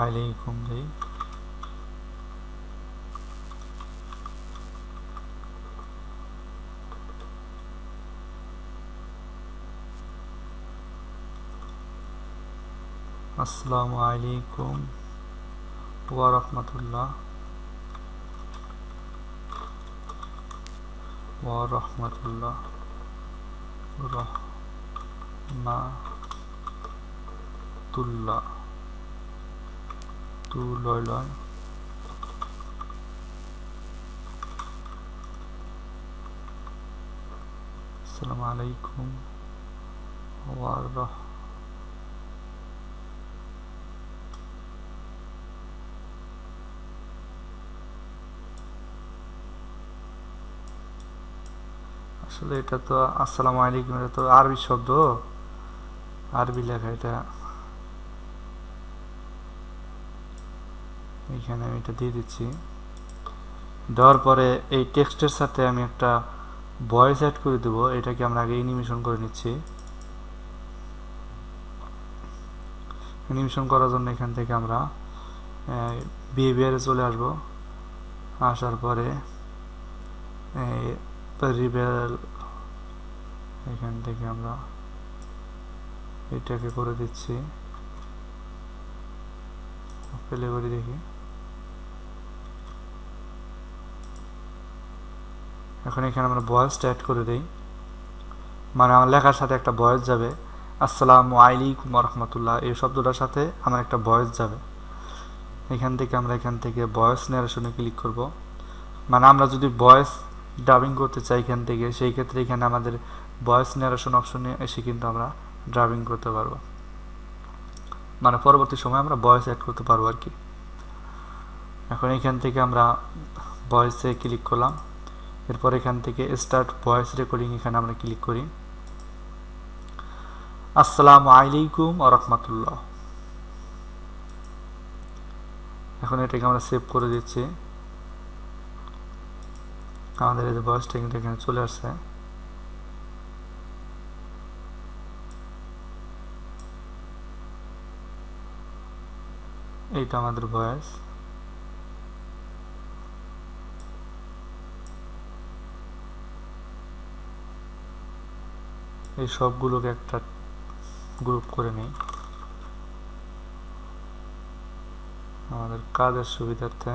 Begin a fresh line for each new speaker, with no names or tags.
আলাইকুম দেই। আসসালামু আলাইকুম ওয়া রাহমাতুল্লাহ ওয়া রাহমাতুল্লাহ রাহমাতুল্লাহ তু লয় লয় আসসালামু আলাইকুম ওয়া রাহ আসলে এটা তো আসসালামু আলাইকুম, এটা তো আরবি শব্দ, আরবি লেখা। এটা এখানে আমি এটা দিয়ে দিচ্ছি। দেওয়ার পরে এই টেক্সটের সাথে আমি একটা ভয়েস অ্যাড করে দেবো। এটাকে আমরা আগে অ্যানিমেশন করে নিচ্ছি। অ্যানিমেশন করার জন্য এখান থেকে আমরা বিহেভিয়ারে চলে আসব। আসার পরে রিবেল, এখান থেকে আমরা এটাকে করে দিচ্ছি। প্লে করে দেখি। এখন এখানে আমরা ভয়েসটা অ্যাড করে দিই, মানে আমার লেখার সাথে একটা ভয়েস যাবে। আসসালামু আলাইকুম ওয়া রাহমাতুল্লাহ এই শব্দটার সাথে আমার একটা ভয়েস যাবে। এখান থেকে ভয়েস ন্যারেশনে ক্লিক করব। মানে আমরা যদি ভয়েস ডাবিং করতে চাই এখান থেকে, সেই ক্ষেত্রে এখানে আমাদের ভয়েস ন্যারেশন অপশনে এসে কিন্তু আমরা ডাবিং করতে পারবো, মানে পরবর্তী সময় আমরা ভয়েস অ্যাড করতে পারবো আর কি। এখন এখান থেকে আমরা ভয়েসে ক্লিক করলাম। এরপর এখান থেকে স্টার্ট ভয়েস রেকর্ডিং, এখানে আমরা ক্লিক করি। আসসালামু আলাইকুম ওয়া রাহমাতুল্লাহ। এখন এটাকে আমরা সেভ করে দিচ্ছি। আমাদের এই যে ভয়েসটা কিন্তু এখানে চলে আসছে। এইটা আমাদের ভয়েস। এই সবগুলোকে একটা গ্রুপ করে নেই আমাদের কাজের সুবিধার্থে।